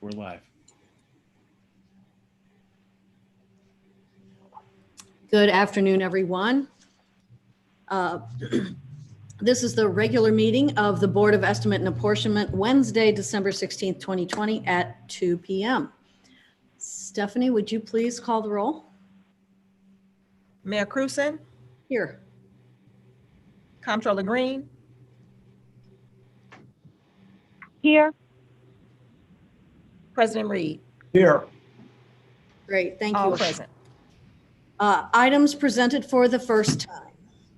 We're live. Good afternoon, everyone. This is the regular meeting of the Board of Estimate and Apportionment, Wednesday, December 16th, 2020 at 2 p.m. Stephanie, would you please call the roll? Mayor Cruzen, Here. Comptroller Green, Here. President Reed. Here. Great, thank All you. present. Items presented for the first time.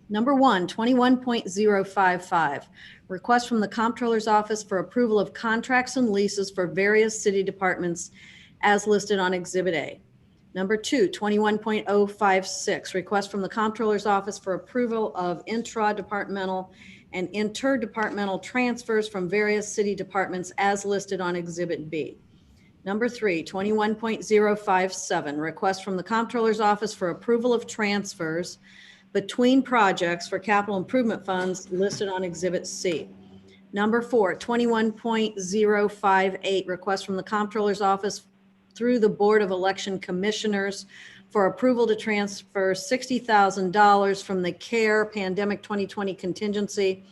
Number 1, 21.055, request from the Comptroller's Office for approval of contracts and leases for various city departments as listed on Exhibit A. Number 2, 21.056, request from the Comptroller's Office for approval of intra-departmental and interdepartmental transfers from various city departments as listed on Exhibit B. Number 3, 21.057, request from the Comptroller's Office for approval of transfers between projects for capital improvement funds listed on Exhibit C. Number 4, 21.058, request from the Comptroller's Office through the Board of Election Commissioners for approval to transfer $60,000 from the CARE Pandemic 2020 contingency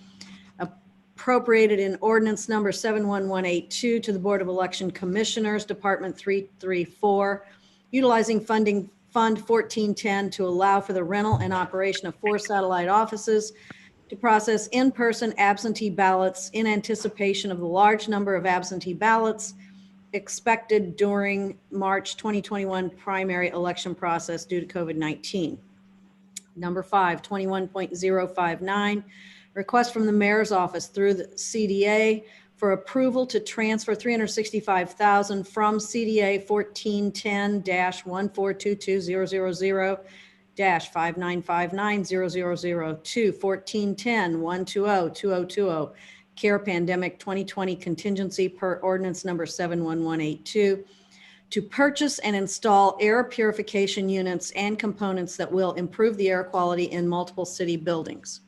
appropriated in ordinance number 71182 to the Board of Election Commissioners, Department 334, utilizing funding Fund 1410 to allow for the rental and operation of 4 satellite offices to process in-person absentee ballots in anticipation of the large number of absentee ballots expected during March 2021 primary election process due to COVID-19. Number 5, 21.059, request from the Mayor's Office through the CDA for approval to transfer $365,000 from CDA 1410-1422000-5959000 to 1410-120-2020 CARE Pandemic 2020 contingency per ordinance number 71182 to purchase and install air purification units and components that will improve the air quality in multiple city buildings.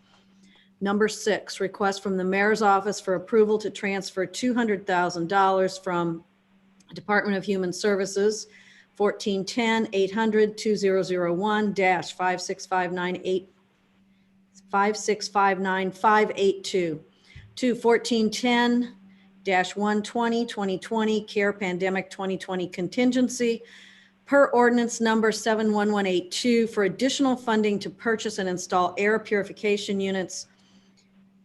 Number 6, request from the Mayor's Office for approval to transfer $200,000 from Department of Human Services 1410-800-201-5659582 to 1410-120-2020 CARE Pandemic 2020 contingency per ordinance number 71182 for additional funding to purchase and install air purification units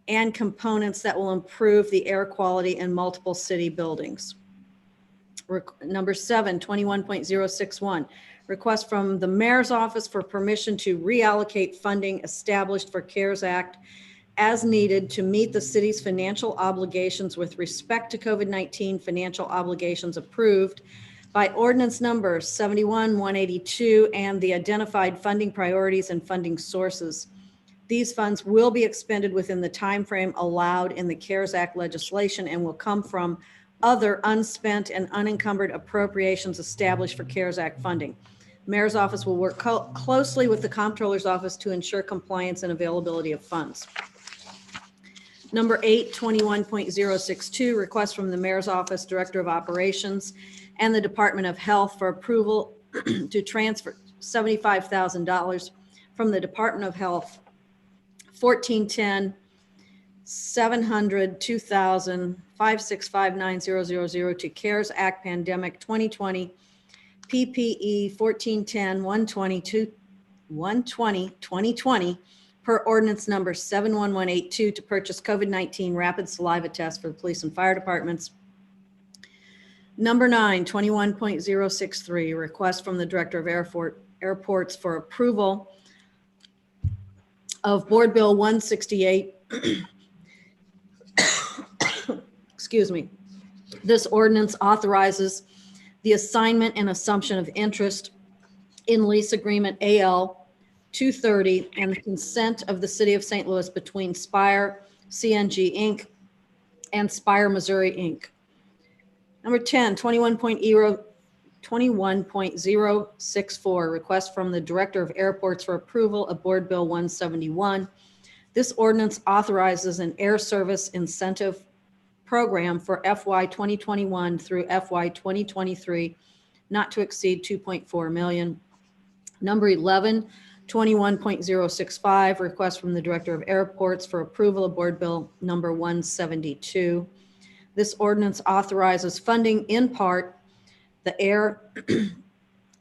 and components that will improve the air quality in multiple city buildings. Number 7, 21.061, request from the Mayor's Office for permission to reallocate funding established for CARES Act as needed to meet the city's financial obligations with respect to COVID-19 financial obligations approved by ordinance number 71-182 and the identified funding priorities and funding sources. These funds will be expended within the time frame allowed in the CARES Act legislation and will come from other unspent and unencumbered appropriations established for CARES Act funding. The Mayor's Office will work closely with the Comptroller's Office to ensure compliance and availability of funds. Number 8, 21.062, request from the Mayor's Office, Director of Operations, and the Department of Health for approval to transfer $75,000 from the Department of Health 1410-700-2000-5659000 to CARES Act Pandemic 2020 PPE 1410-120-2020 per ordinance number 71182 to purchase COVID-19 rapid saliva tests for the police and fire departments. Number 9, 21.063, request from the Director of Airports for approval of Board Bill 168. Excuse me. This ordinance authorizes the assignment and assumption of interest in lease agreement AL 230 and the consent of the City of St. Louis between Spire CNG Inc. and Spire Missouri Inc. Number 10, 21.064, request from the Director of Airports for approval of Board Bill 171. This ordinance authorizes an air service incentive program for FY 2021 through FY 2023, not to exceed 2.4 million. Number 11, 21.065, request from the Director of Airports for approval of Board Bill number 172. This ordinance authorizes funding in part the Air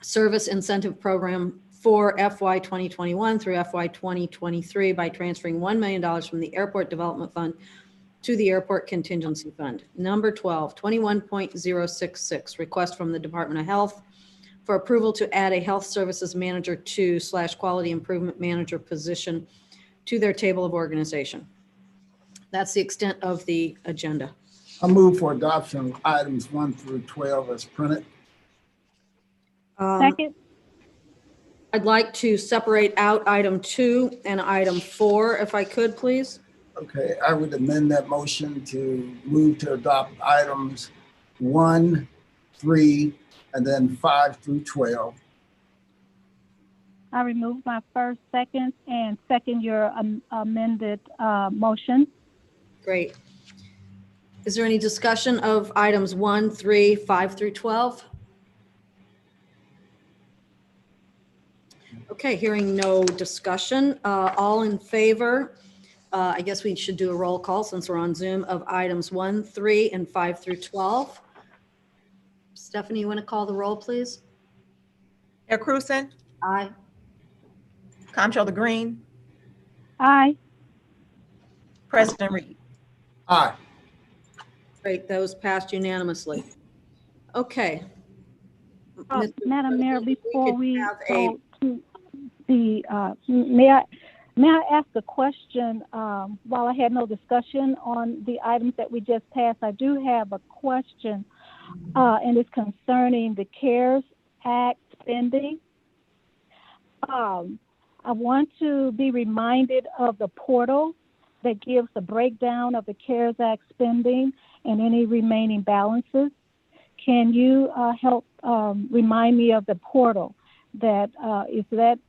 Service Incentive Program for FY 2021 through FY 2023 by transferring $1 million from the Airport Development Fund to the Airport Contingency Fund. Number 12, 21.066, request from the Department of Health for approval to add a Health Services Manager 2 / Quality Improvement Manager position to their table of organization. That's the extent of the agenda. I move for adoption of items 1 through 12 as printed. Second. I'd like to separate out item 2 and item 4, if I could, please. Okay, I would amend that motion to move to adopt items 1, 3, and then 5 through 12. I remove my first, second, and second your amended motion. Great. Is there any discussion of items 1, 3, 5 through 12? Okay, hearing no discussion, all in favor, I guess we should do a roll call since we're on Zoom, of items 1, 3, and 5 through 12. Stephanie, you want to call the roll, please? Mayor Cruzen, Aye. Comptroller Green, Aye. President Reed. Aye. Great, those passed unanimously. Okay. Mr. Madam Mayor, President, before could we have a- go to the, may I ask a question? While I had no discussion on the items that we just passed, I do have a question, and it's concerning the CARES Act spending. I want to be reminded of the portal that gives the breakdown of the CARES Act spending and any remaining balances. Can you help remind me of the portal? Is that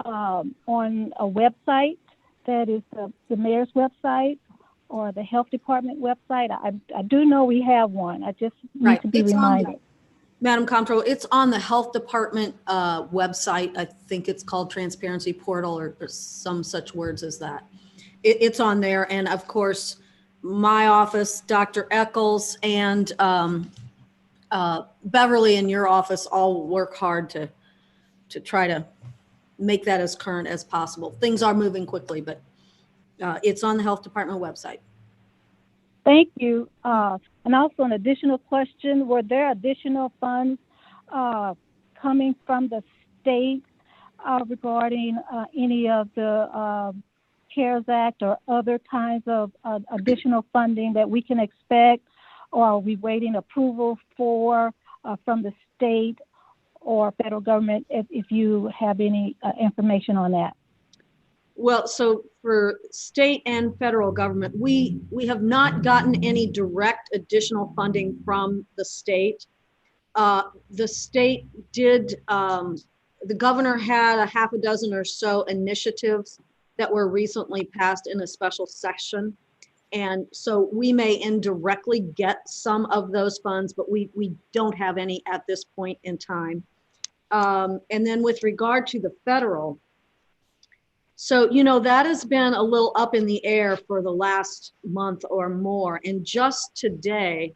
on a website that is the mayor's website or the health department website? I do know we have one. I just need Right. to be It's on reminded. Madam Comptroller, it's on the Health Department website. I think it's called Transparency Portal or some such words as that. It's on there. And of course, my office, Dr. Eccles, and Beverly in your office all work hard to try to make that as current as possible. Things are moving quickly, but it's on the Health Department website. Thank you. And also an additional question, were there additional funds coming from the state regarding any of the CARES Act or other kinds of additional funding that we can expect? Or are we waiting approval for from the state or federal government, if you have any information on that? Well, so for state and federal government, we have not gotten any direct additional funding from the state. The state did, the governor had a half a dozen or so initiatives that were recently passed in a special session. And so we may indirectly get some of those funds, but we don't have any at this point in time. And then with regard to the federal, so, you know, that has been a little up in the air for the last month or more. And just today,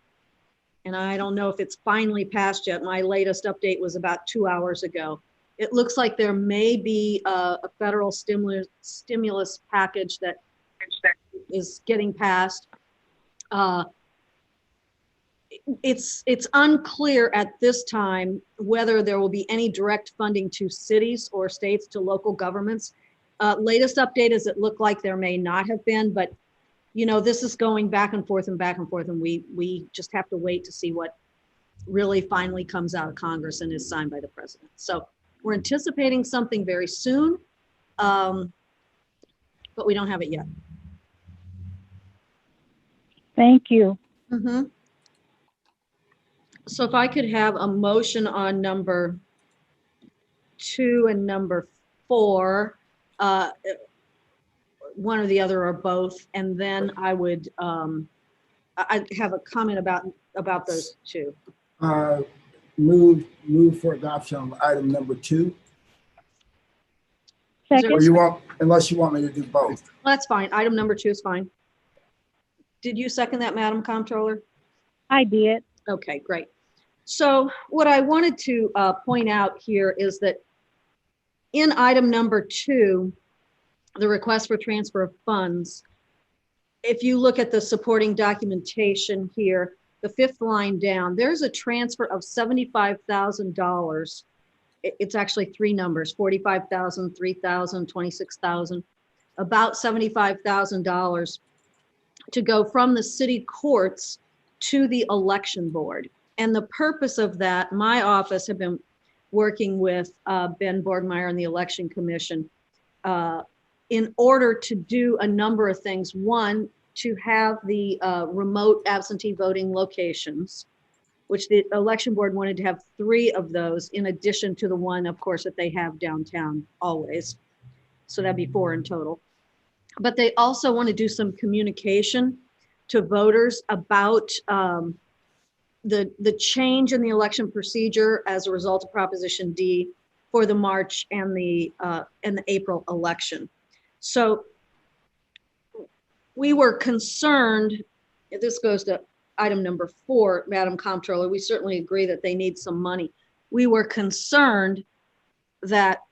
and I don't know if it's finally passed yet, my latest update was about 2 hours ago. It looks like there may be a federal stimulus package that is getting passed. It's unclear at this time whether there will be any direct funding to cities or states, to local governments. Latest update is it looked like there may not have been, but you know, this is going back and forth, and we just have to wait to see what really finally comes out of Congress and is signed by the president. So we're anticipating something very soon, but we don't have it yet. Thank you. Mm-hmm. So if I could have a motion on number 2 and number 4, one or the other or both, and then I would I have a comment about those two. Move for adoption of item number 2. Second. Or you want, unless you want me to do both. Well, that's fine. Item number 2 is fine. Did you second that, Madam Comptroller? I did. Okay, great. So what I wanted to point out here is that in item number 2, the request for transfer of funds, if you look at the supporting documentation here, the 5th line down, there's a transfer of $75,000. It's actually 3 numbers, 45,000, 3,000, 26,000, about $75,000 to go from the city courts to the election board. And the purpose of that, my office have been working with Ben Borgmeyer and the Election Commission in order to do a number of things. One, to have the remote absentee voting locations, which the election board wanted to have 3 of those in addition to the one, of course, that they have downtown always. So that'd be 4 in total. But they also want to do some communication to voters about the change in the election procedure as a result of Proposition D for the March and the April election. So we were concerned, this goes to item number 4, Madam Comptroller, we certainly agree that they need some money. We were concerned that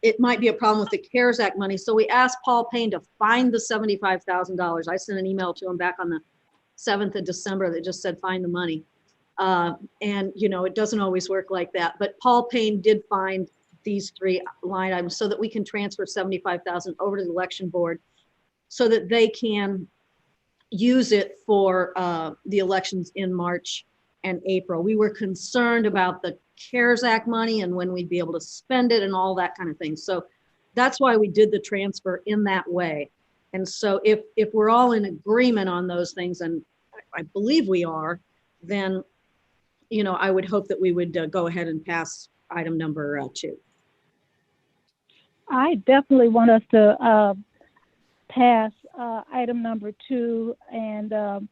it might be a problem with the CARES Act money. So we asked Paul Payne to find the $75,000. I sent an email to him back on the 7th of December that just said, find the money. And you know, it doesn't always work like that, but Paul Payne did find these 3 line items so that we can transfer 75,000 over to the election board so that they can use it for the elections in March and April. We were concerned about the CARES Act money and when we'd be able to spend it and all that kind of thing. So that's why we did the transfer in that way. And so if we're all in agreement on those things, and I believe we are, then, you know, I would hope that we would go ahead and pass item number 2. I definitely want us to pass item number 2. And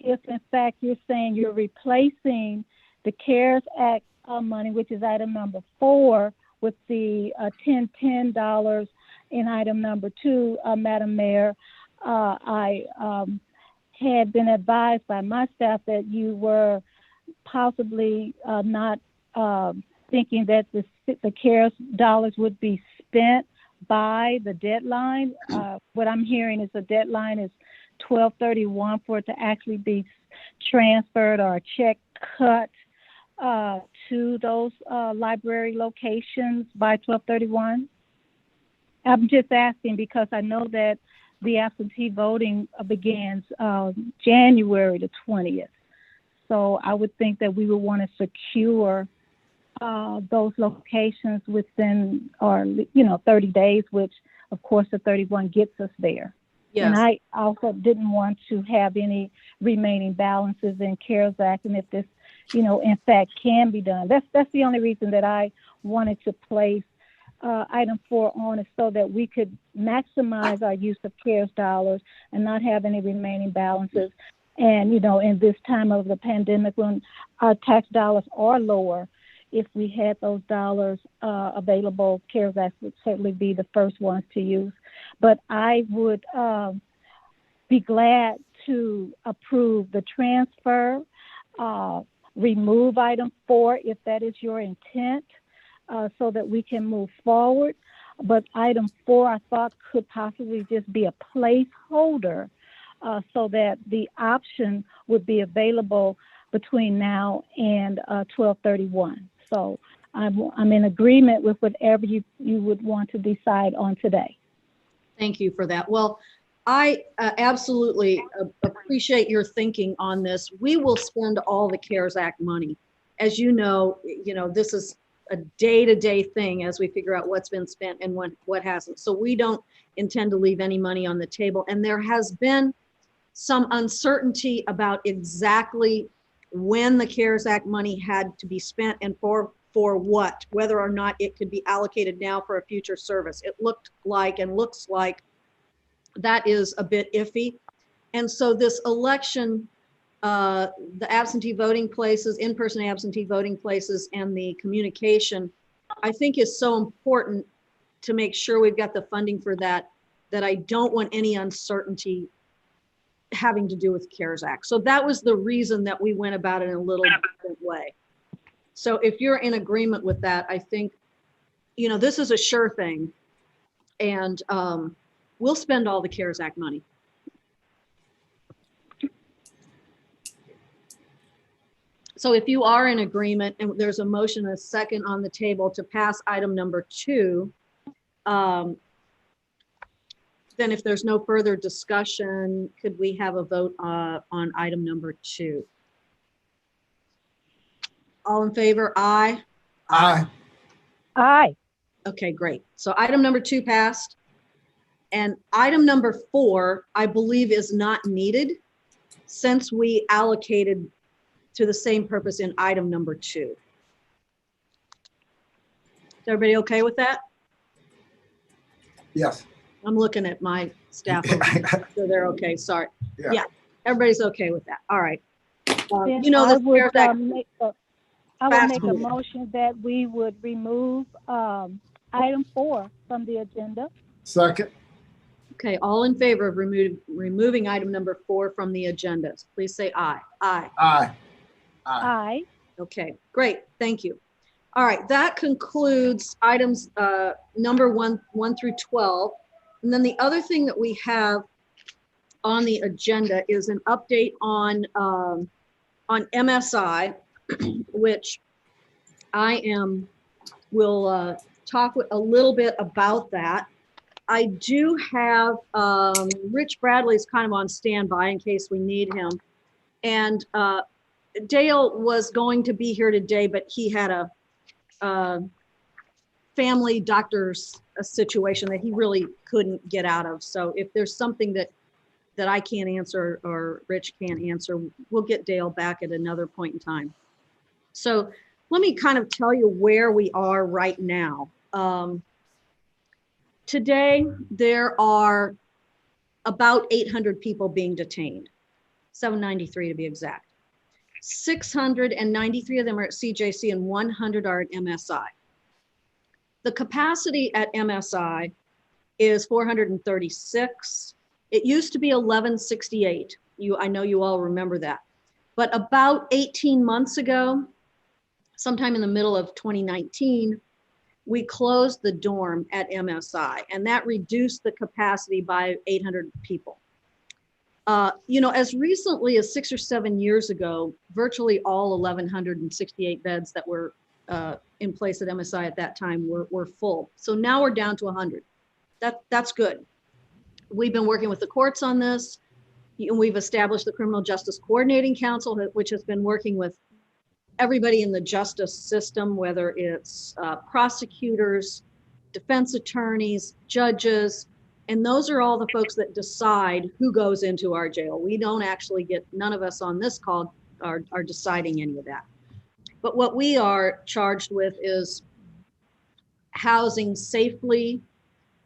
if in fact you're saying you're replacing the CARES Act money, which is item number 4, with the $10 in item number 2, Madam Mayor, I had been advised by my staff that you were possibly not thinking that the CARES dollars would be spent by the deadline. What I'm hearing is the deadline is 12/31 for it to actually be transferred or a check cut to those library locations by 12/31. I'm just asking because I know that the absentee voting begins January the 20th. So I would think that we would want to secure those locations within, or 30 days, which of course the 31 gets us there. Yes. And I also didn't want to have any remaining balances in CARES Act, and if this, in fact, can be done. That's the only reason that I wanted to place item 4 on, is so that we could maximize our use of CARES dollars and not have any remaining balances. And, in this time of the pandemic, when our tax dollars are lower, if we had those dollars available, CARES Act would certainly be the first ones to use. But I would be glad to approve the transfer, remove item 4 if that is your intent, so that we can move forward. But item 4, I thought, could possibly just be a placeholder, so that the option would be available between now and 12/31. So I'm in agreement with whatever you would want to decide on today. Thank you for that. Well, I absolutely appreciate your thinking on this. We will spend all the CARES Act money. As you know, this is a day-to-day thing as we figure out what's been spent and what hasn't. So we don't intend to leave any money on the table. And there has been some uncertainty about exactly when the CARES Act money had to be spent and for what, whether or not it could be allocated now for a future service. It looked like and looks like that is a bit iffy. And so this election, the absentee voting places, in-person absentee voting places, and the communication, I think is so important to make sure we've got the funding for that, that I don't want any uncertainty having to do with CARES Act. So that was the reason that we went about it in a little different way. So if you're in agreement with that, I think, you know, this is a sure thing. And we'll spend all the CARES Act money. So if you are in agreement, and there's a motion, a second on the table to pass item number 2, then if there's no further discussion, could we have a vote on item number 2? All in favor, aye? Aye. Aye. Okay, great. So item number 2 passed. And item number 4, I believe, is not needed since we allocated to the same purpose in item number 2. Is everybody okay with that? Yes. I'm looking at my staff, so they're okay, sorry. Yeah. Yeah, everybody's okay with that. All right. Then You know, I this would CARES Act, make a Absolutely. motion that we would remove item 4 from the agenda. Second. okay, all in favor of removing item number 4 from the agenda, please say aye. Aye. Aye. Aye. Aye. Okay, great, thank you. All right, that concludes items number 1 through 12. And then the other thing that we have on the agenda is an update on MSI, which will talk a little bit about that. I do have, Rich Bradley's kind of on standby in case we need him. And Dale was going to be here today, but he had a family doctor's situation that he really couldn't get out of. So if there's something that I can't answer or Rich can't answer, we'll get Dale back at another point in time. So let me kind of tell you where we are right now. Today, there are about 800 people being detained, 793 to be exact. 693 of them are at CJC and 100 are at MSI. The capacity at MSI is 436. It used to be 1168. I know you all remember that. But about 18 months ago, sometime in the middle of 2019, we closed the dorm at MSI, and that reduced the capacity by 800 people. You know, as recently as 6 or 7 years ago, virtually all 1,168 beds that were in place at MSI at that time were full. So now we're down to 100. That's good. We've been working with the courts on this. We've established the Criminal Justice Coordinating Council, which has been working with everybody in the justice system, whether it's prosecutors, defense attorneys, judges, and those are all the folks that decide who goes into our jail. We don't actually none of us on this call are deciding any of that. But what we are charged with is housing safely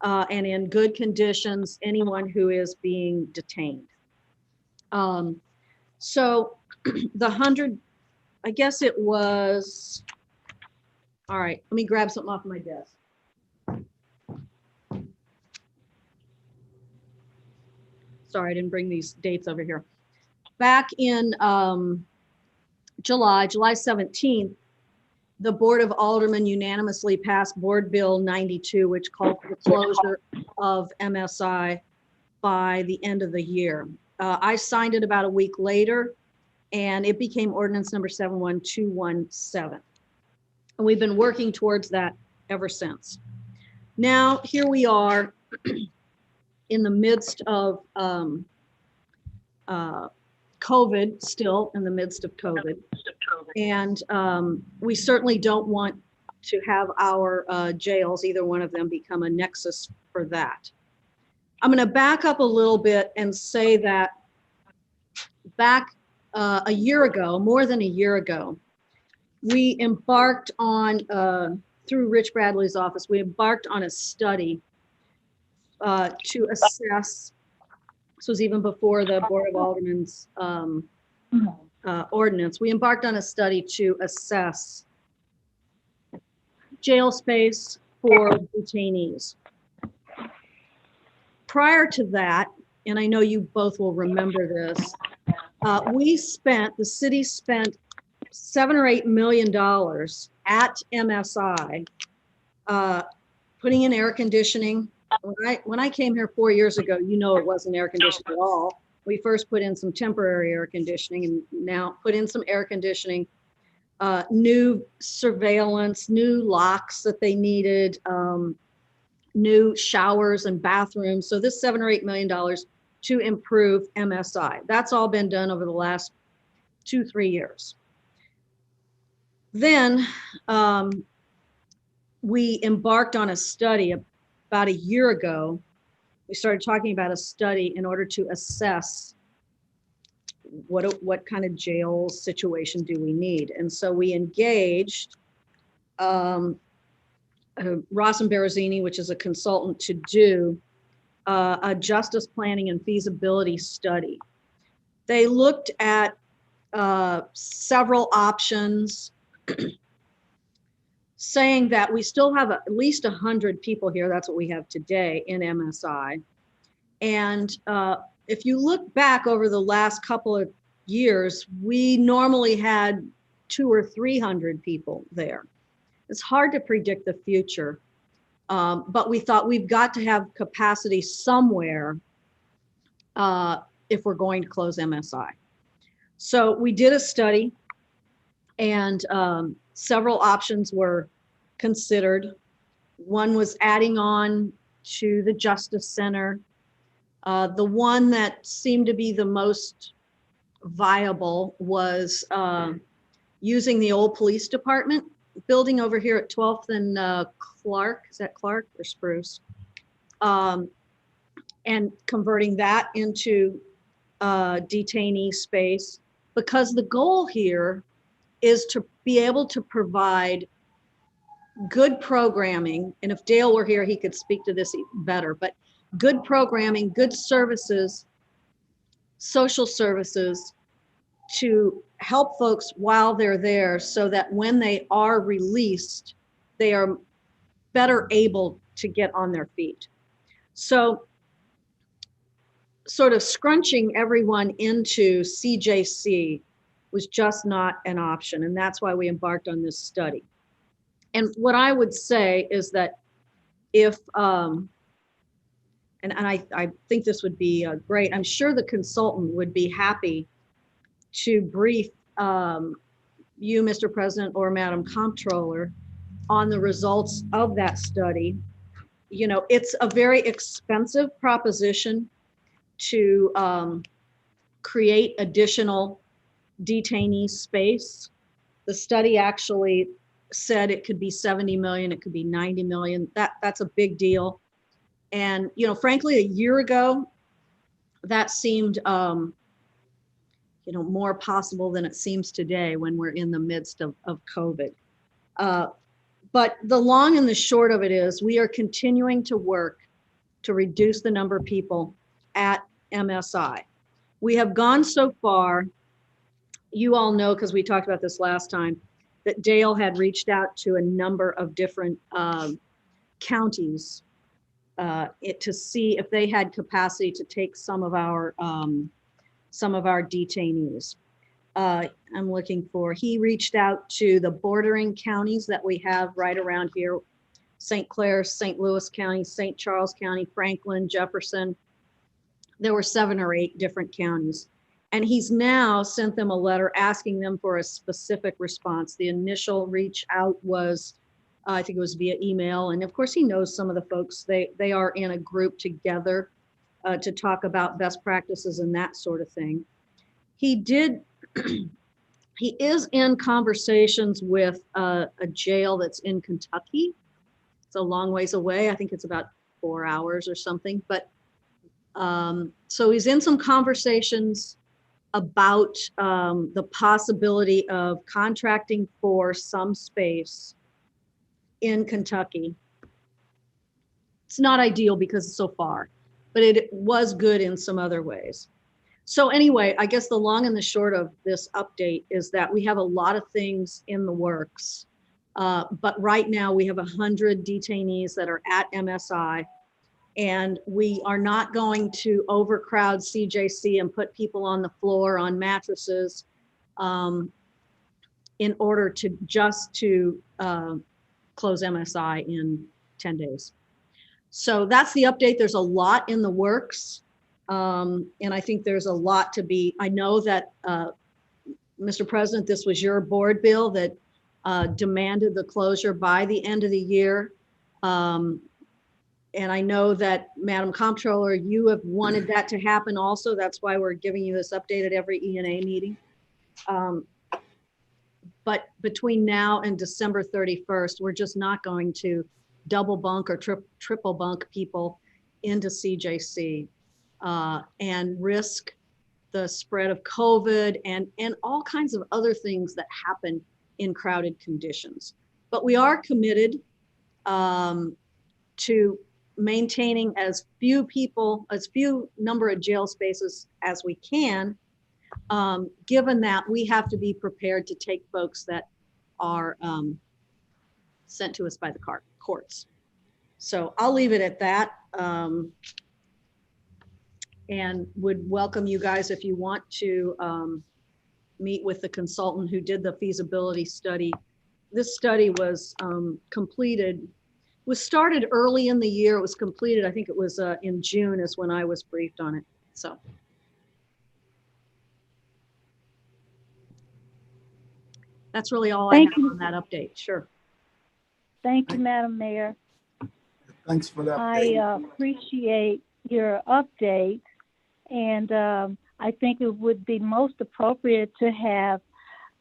and in good conditions anyone who is being detained. So the 100, I guess it was, all right, let me grab something off my desk. Sorry, I didn't bring these dates over here. Back in July 17th, the Board of Aldermen unanimously passed Board Bill 92, which called for the closure of MSI by the end of the year. I signed it about a week later, and it became ordinance number 71217. And we've been working towards that ever since. Now, here we are in the midst of COVID, still in the midst of COVID. And we certainly don't want to have our jails, either one of them, become a nexus for that. I'm going to back up a little bit and say that back a year ago, more than a year ago, we embarked on, through Rich Bradley's office, we embarked on a study to assess This was even before the Board of Aldermen's ordinance. We embarked on a study to assess jail space for detainees. Prior to that, and I know you both will remember this, the city spent $7 or $8 million at MSI, putting in air conditioning. When I came here 4 years ago, you know, it wasn't air conditioned at all. We first put in some temporary air conditioning and now put in some air conditioning, new surveillance, new locks that they needed, new showers and bathrooms. So this $7 or $8 million to improve MSI. That's all been done over the last 2-3 years. Then we embarked on a study about a year ago. We started talking about a study in order to assess what kind of jail situation do we need. And so we engaged Ross and Berrezzini, which is a consultant, to do a justice planning and feasibility study. They looked at several options, saying that we still have at least 100 people here. That's what we have today in MSI. And if you look back over the last couple of years, we normally had 200 or 300 people there. It's hard to predict the future, but we thought we've got to have capacity somewhere if we're going to close MSI. So we did a study, and several options were considered. One was adding on to the Justice Center. The one that seemed to be the most viable was using the old police department building over here at 12th and Clark. Is that Clark or Spruce? And converting that into detainee space, because the goal here is to be able to provide good programming. And if Dale were here, he could speak to this better, but good programming, good services, social services to help folks while they're there, so that when they are released, they are better able to get on their feet. So sort of scrunching everyone into CJC was just not an option. And that's why we embarked on this study. And what I would say is that if, and I think this would be great, I'm sure the consultant would be happy to brief you, Mr. President, or Madam Comptroller on the results of that study. You know, it's a very expensive proposition to create additional detainee space. The study actually said it could be 70 million, it could be 90 million. That's a big deal. And, you know, frankly, a year ago, that seemed, you know, more possible than it seems today when we're in the midst of COVID. But the long and the short of it is we are continuing to work to reduce the number of people at MSI. We have gone so far, you all know, because we talked about this last time, that Dale had reached out to a number of different counties to see if they had capacity to take some of our detainees. I'm looking for, he reached out to the bordering counties that we have right around here: St. Clair, St. Louis County, St. Charles County, Franklin, Jefferson. There were 7 or 8 different counties. And he's now sent them a letter asking them for a specific response. The initial reach out was, I think it was via email. And of course, he knows some of the folks. They are in a group together to talk about best practices and that sort of thing. He is in conversations with a jail that's in Kentucky. It's a long ways away. I think it's about 4 hours or something. But so he's in some conversations about the possibility of contracting for some space in Kentucky. It's not ideal because it's so far. but it was good in some other ways. So anyway, I guess the long and the short of this update is that we have a lot of things in the works. But right now we have 100 detainees that are at MSI, and we are not going to overcrowd CJC and put people on the floor on mattresses in order to close MSI in 10 days. So that's the update. There's a lot in the works. And I think there's a lot to be, I know that, Mr. President, this was your board bill that demanded the closure by the end of the year. And I know that, Madam Comptroller, you have wanted that to happen also. That's why we're giving you this update at every ENA meeting. But between now and December 31st, we're just not going to double bunk or triple bunk people into CJC and risk the spread of COVID and all kinds of other things that happen in crowded conditions. But we are committed to maintaining as few number of jail spaces as we can, given that we have to be prepared to take folks that are sent to us by the courts. So I'll leave it at that. And would welcome you guys if you want to meet with the consultant who did the feasibility study. This study was started early in the year. It was completed, I think it was in June is when I was briefed on it. So. That's really all I have on that update. Sure. Thank you, Madam Mayor. Thanks for that. I appreciate your update, and I think it would be most appropriate to have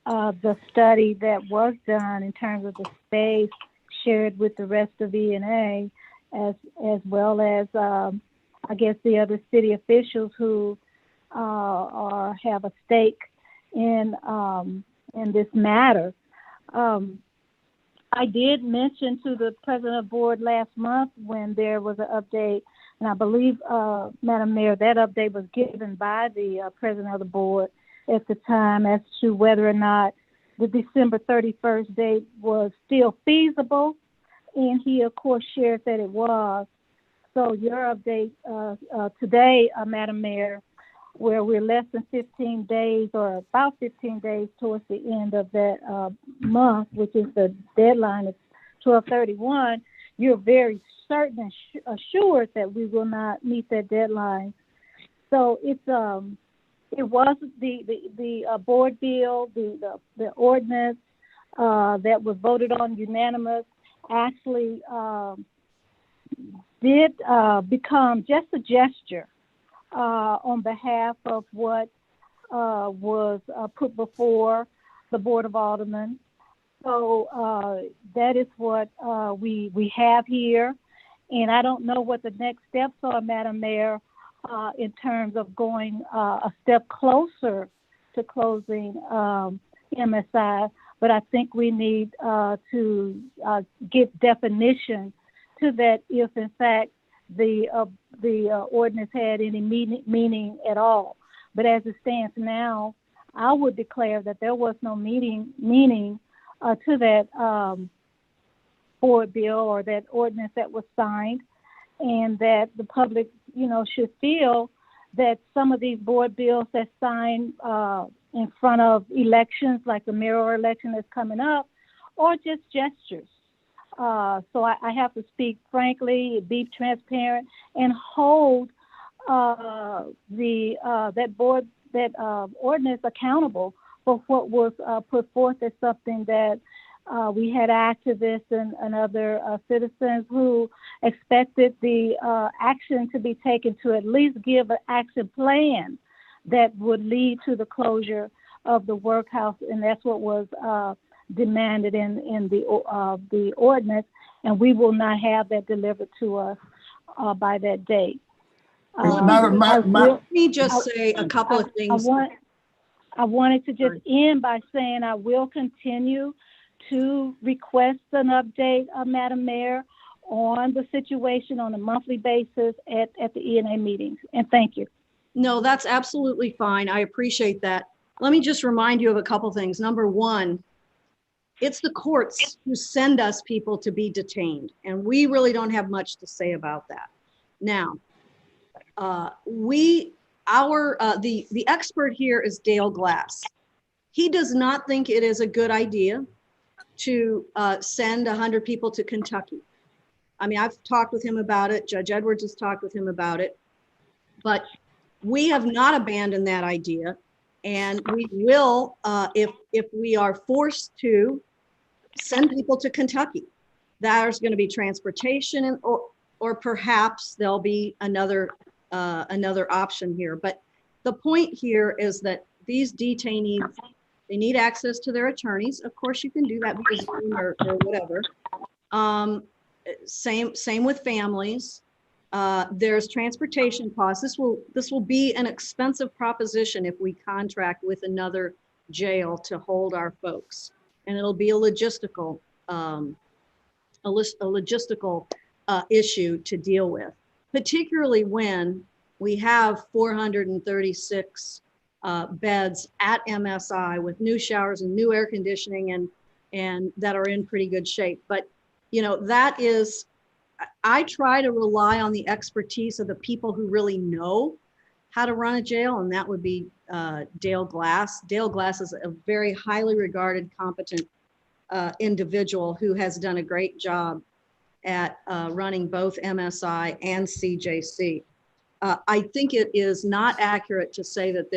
the study that was done in terms of the space shared with the rest of ENA, as well as I guess the other city officials who have a stake in this matter. I did mention to the president of the board last month when there was an update, and I believe, Madam Mayor, that update was given by the president of the board at the time as to whether or not the December 31st date was still feasible, and he, of course, shared that it was. So your update today, Madam Mayor, where we're less than 15 days or about 15 days towards the end of that month, which is the deadline of 12/31, you're very certain and assured that we will not meet that deadline. So it was the board bill, the ordinance that was voted on unanimous actually did become just a gesture on behalf of what was put before the Board of Aldermen. So that is what we have here. And I don't know what the next steps are, Madam Mayor, in terms of going a step closer to closing MSI, but I think we need to give definition to that if, in fact, the ordinance had any meaning at all. But as it stands now, I would declare that there was no meaning to that board bill or that ordinance that was signed, and that the public, should feel that some of these board bills that signed in front of elections, like the mayoral election that's coming up, are just gestures. So I have to speak frankly, be transparent, and hold that ordinance accountable for what was put forth as something that we had activists and other citizens who expected the action to be taken to at least give an action plan that would lead to the closure of the workhouse, and that's what was demanded in the ordinance, and we will not have that delivered to us by that date. Let me just say a couple of things. I wanted to just end by saying I will continue to request an update, Madam Mayor, on the situation on a monthly basis at the ENA meetings. And thank you. No, that's absolutely fine. I appreciate that. Let me just remind you of a couple things. Number one, it's the courts who send us people to be detained, and we really don't have much to say about that. Now, the expert here is Dale Glass. He does not think it is a good idea to send 100 people to Kentucky. I mean, I've talked with him about it. Judge Edwards has talked with him about it, but we have not abandoned that idea. And we will, if we are forced to, send people to Kentucky. There's going to be transportation, or perhaps there'll be another option here. But the point here is that these detainees, they need access to their attorneys. Of course, you can do that via Zoom or whatever. Same with families. There's transportation costs. This will be an expensive proposition if we contract with another jail to hold our folks, and it'll be a logistical issue to deal with, particularly when we have 436 beds at MSI with new showers and new air conditioning and that are in pretty good shape. But you know, that is, I try to rely on the expertise of the people who really know how to run a jail, and that would be Dale Glass. Dale Glass is a very highly regarded, competent individual who has done a great job at running both MSI and CJC. I think it is not accurate to say that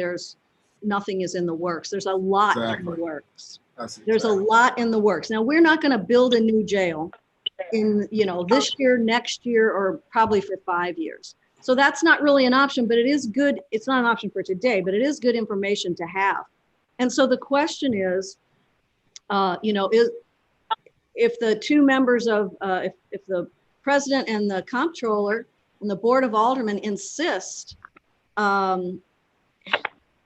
nothing is in the works. There's a lot in the works. There's a lot in the works. Now, we're not going to build a new jail in, this year, next year, or probably for 5 years. So that's not really an option, but it is good. It's not an option for today, but it is good information to have. And so the question is, if the two members of, if the president and the comptroller and the board of aldermen insist,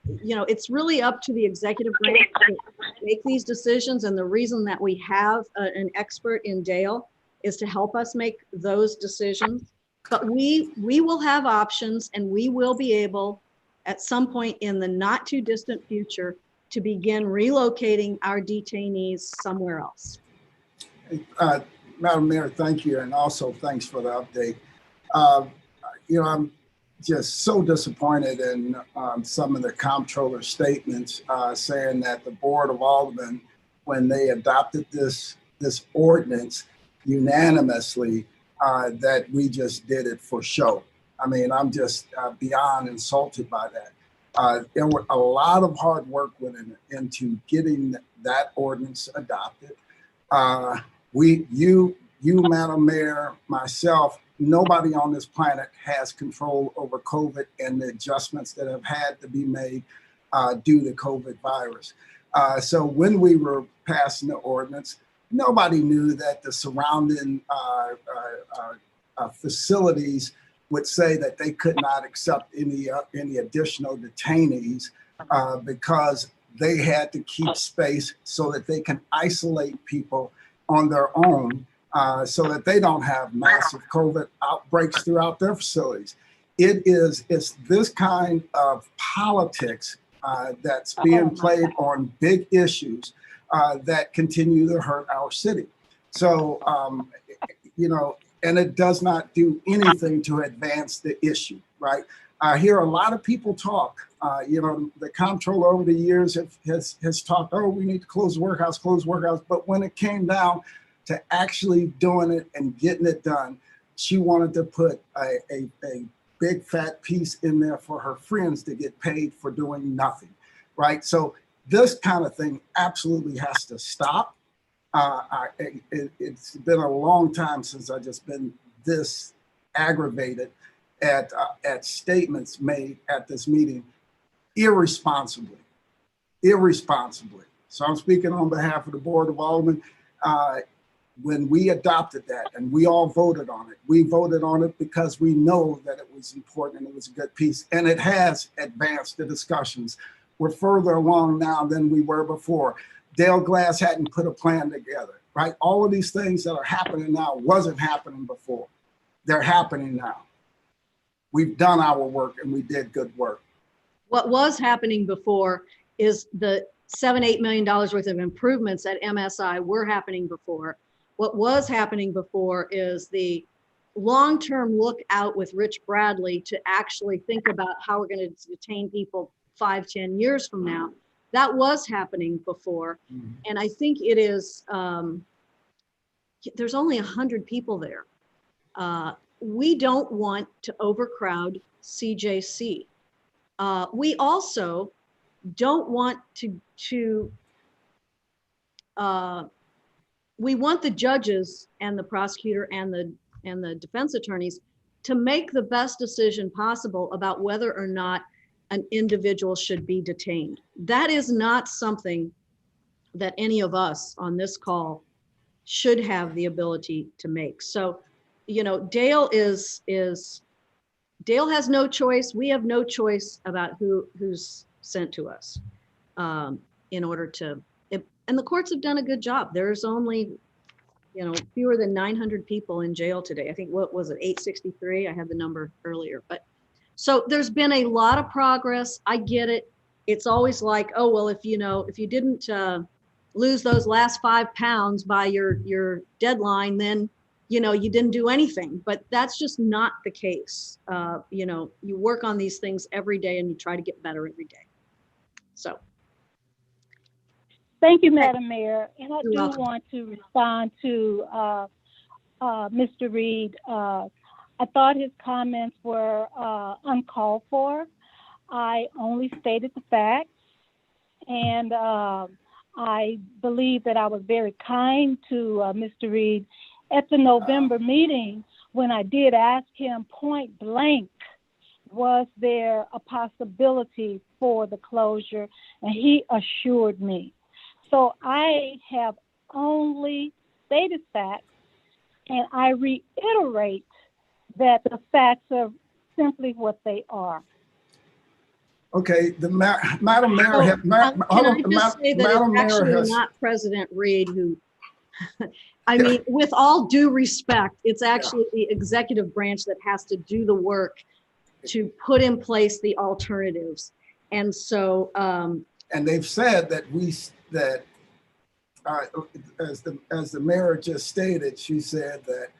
it's really up to the executive branch to make these decisions. And the reason that we have an expert in Dale is to help us make those decisions. But we will have options, and we will be able at some point in the not too distant future to begin relocating our detainees somewhere else. Madam Mayor, thank you. And also thanks for the update. I'm just so disappointed in some of the comptroller statements saying that the Board of Aldermen, when they adopted this ordinance unanimously, that we just did it for show. I mean, I'm just beyond insulted by that. There were a lot of hard work went into getting that ordinance adopted. You, Madam Mayor, myself, nobody on this planet has control over COVID and the adjustments that have had to be made due to COVID virus. So when we were passing the ordinance, nobody knew that the surrounding facilities would say that they could not accept any additional detainees because they had to keep space so that they can isolate people on their own so that they don't have massive COVID outbreaks throughout their facilities. It's this kind of politics that's being played on big issues that continue to hurt our city. So, and it does not do anything to advance the issue, right? I hear a lot of people talk, the comptroller over the years has talked, oh, we need to close the workhouse. But when it came down to actually doing it and getting it done, she wanted to put a big fat piece in there for her friends to get paid for doing nothing, right? So this kind of thing absolutely has to stop. It's been a long time since I've just been this aggravated at statements made at this meeting irresponsibly. So I'm speaking on behalf of the Board of Aldermen. When we adopted that and we all voted on it, we voted on it because we know that it was important and it was a good piece, and it has advanced the discussions. We're further along now than we were before. Dale Glass hadn't put a plan together. right? All of these things that are happening now wasn't happening before. They're happening now. We've done our work and we did good work. What was happening before is the $7-8 million worth of improvements at MSI were happening before. What was happening before is the long-term look out with Rich Bradley to actually think about how we're going to detain people 5-10 years from now. That was happening before. And I think it is, there's only 100 people there. We don't want to overcrowd CJC. We also don't want we want the judges and the prosecutor and the defense attorneys to make the best decision possible about whether or not an individual should be detained. That is not something that any of us on this call should have the ability to make. So, you know, Dale has no choice. We have no choice about who's sent to us in order to, and the courts have done a good job. There's only, you know, fewer than 900 people in jail today. I think, what was it, 863? I had the number earlier, but so there's been a lot of progress. I get it. It's always like, oh, well, if you didn't lose those last 5 pounds by your deadline, then, you know, you didn't do anything. But that's just not the case. You know, you work on these things every day and you try to get better every day. So. Thank you, Madam Mayor. And I You're do welcome. want to respond to Mr. Reed. I thought his comments were uncalled for. I only stated the facts, and I believe that I was very kind to Mr. Reed at the November meeting when I did ask him point blank, was there a possibility for the closure? And he assured me. So I have only stated facts, and I reiterate that the facts are simply what they are. Okay, the Madam Mayor, Oh, can can I just say that Madam it's Mayor actually has, not President Reed who, I mean, with all due respect, it's actually the executive branch that has to do the work to put in place the alternatives. And so, and they've said that as the mayor just stated, she said that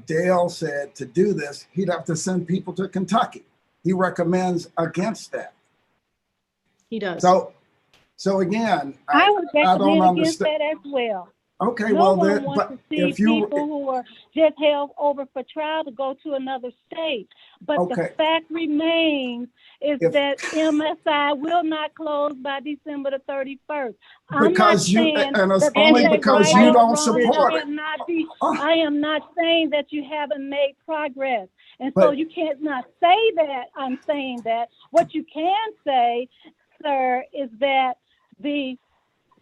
Dale said to do this, he'd have to send people to Kentucky. He recommends against that. he does. So again, I would I don't recommend against understand. that as well. Okay, No well, one wants to see if you, people who are just held over for trial to go to another state. But Okay. the fact remains is that MSI will not close by December the 31st. Because you, and it's that only they because right you or don't wrong. support it. Cannot be, Oh. I am not saying that you haven't made progress. And so But- you can't not say that I'm saying that. What you can say, sir, is that the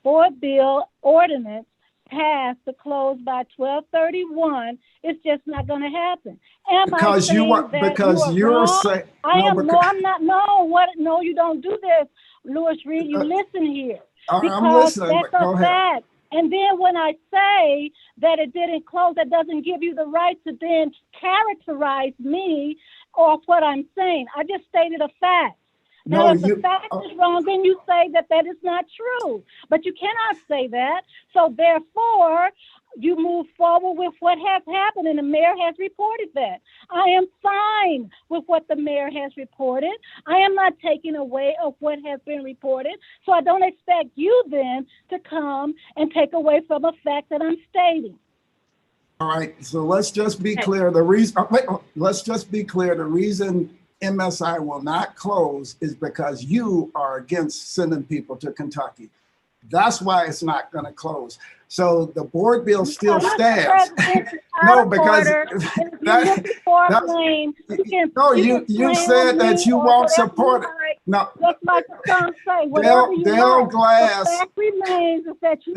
board bill ordinance passed to close by 12/31, it's just not going to happen. Because you're saying, I'm not. No, you don't do this, Louis Reed. You listen here. I'm Because listening, that's but go a ahead. fact. And then when I say that it didn't close, that doesn't give you the right to then characterize me or what I'm saying. I just stated a fact. Now, if the fact is wrong, then you say that is not true. But you cannot say that. So therefore, you move forward with what has happened, and the mayor has reported that. I am fine with what the mayor has reported. I am not taking away of what has been reported. So I don't expect you then to come and take away from a fact that I'm stating. All right, so let's just be clear. The reason, let's just be clear. The reason MSI will not close is because you are against sending people to Kentucky. That's why it's not going to close. So the board bill still stands. No, because you said that you won't support it. No, just like the song say, Dale Glass, the fact remains is that you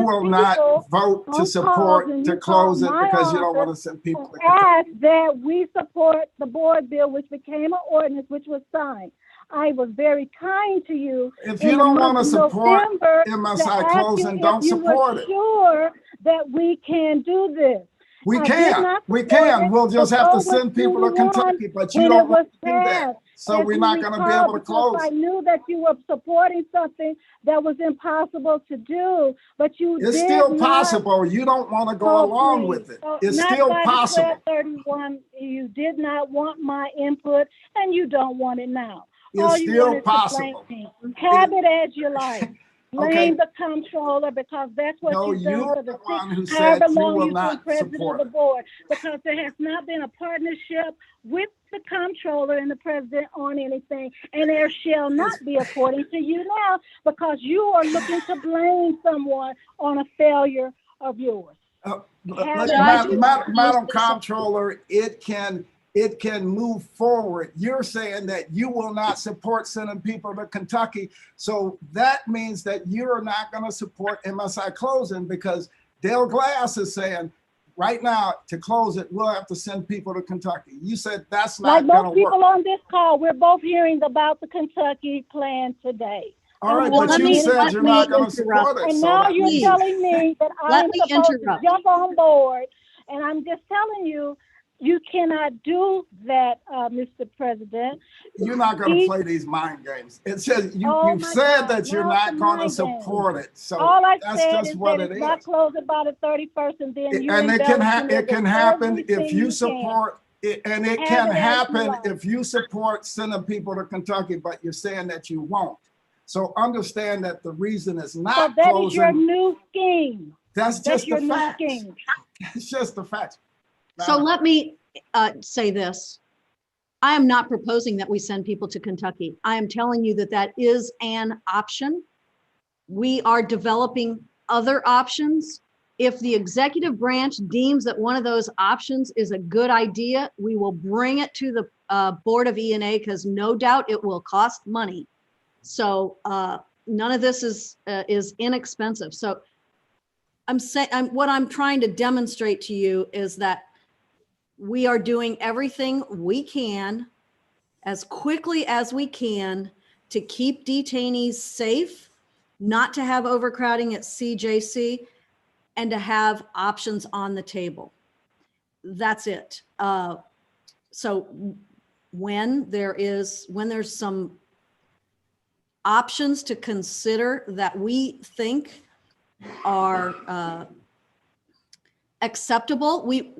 will not vote to support to close it because you don't want to send people to Kentucky. Ask that we support the board bill, which became an ordinance, which was signed. I was very kind to you If in you the don't month want to of support November to MSI ask you closing, if don't you were support it. sure that we can do this. We I did can. not We support can. it. We'll just The have to vote was send people to 2-1 Kentucky, but you when it don't was want to do that. passed. So As we're you not going to be recall, able to because close I it. knew that you were supporting something that was impossible to do, but you It's did still not. possible. You don't want to go along with it. It's Not still by possible. the 1231. You did not want my input, and you don't want it now. All It's you still want is to possible. blame me. Have it as you like. Blame Okay. the comptroller, because that's what No, you've done you're for the the one who six, however said you long will you've been not president of support the it. board, because there has not been a partnership with the comptroller and the president on anything, and there shall not be, according to you now, because you are looking to blame someone on a failure of yours. Madam Comptroller, it can move forward. You're saying that you will not support sending people to Kentucky. So that means that you're not going to support MSI closing, because Dale Glass is saying right now to close it, we'll have to send people to Kentucky. You said that's Like not going most to work. people on this call, we're both hearing about the Kentucky plan today. All right, Well, but you said you're not going to interrupt. support it. And so now that you're means- telling me that Let I'm me supposed interrupt. to jump on board. And I'm just telling you, you cannot do that, Mr. President. You're not going to play these mind games. It says Oh you've my said God, that you're now not it's a going to mind support it. So All I that's said just is what that it it's is. not closing by the 31st, and then you And it can happen if everything you can. support it, and it Have can it as you happen like. if you support sending people to Kentucky, but you're saying that you won't. So understand that the reason is So not that is your closing. new scheme. That's That's just your the new facts. scheme. It's just the facts. So let me say this. I am not proposing that we send people to Kentucky. I am telling you that that is an option. We are developing other options. If the executive branch deems that one of those options is a good idea, we will bring it to the Board of E&A, because no doubt it will cost money. So none of this is inexpensive. So what I'm trying to demonstrate to you is that we are doing everything we can as quickly as we can to keep detainees safe, not to have overcrowding at CJC, and to have options on the table. That's it. So when there's some options to consider that we think are acceptable, we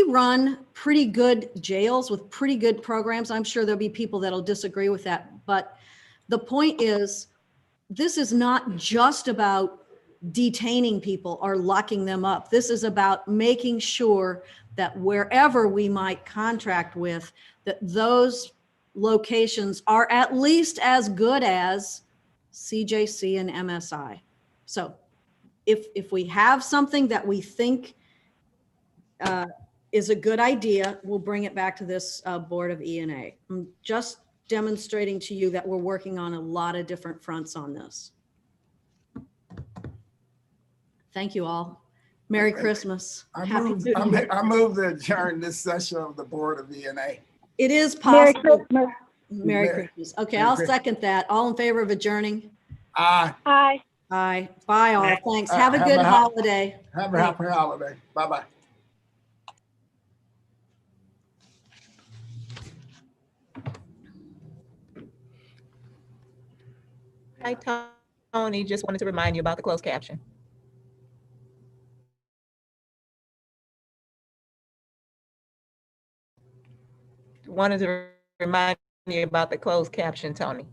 run pretty good jails with pretty good programs. I'm sure there'll be people that'll disagree with that. But the point is, this is not just about detaining people or locking them up. This is about making sure that wherever we might contract with, that those locations are at least as good as CJC and MSI. So if we have something that we think is a good idea, we'll bring it back to this Board of E&A. I'm just demonstrating to you that we're working on a lot of different fronts on this. Thank you all. Merry Christmas. Happy New Year. I move to adjourn this session of the Board of E&A. It is Merry possible. Christmas. Merry Christmas. Okay, Merry I'll Christmas. second that. All in favor of adjourning? Aye. Aye. Aye. Bye all. Thanks. Have a Have good a- holiday. Have a happy holiday. Bye-bye. Hi, Tony. Just wanted to remind you about the closed caption. Wanted to remind you about the closed caption, Tony.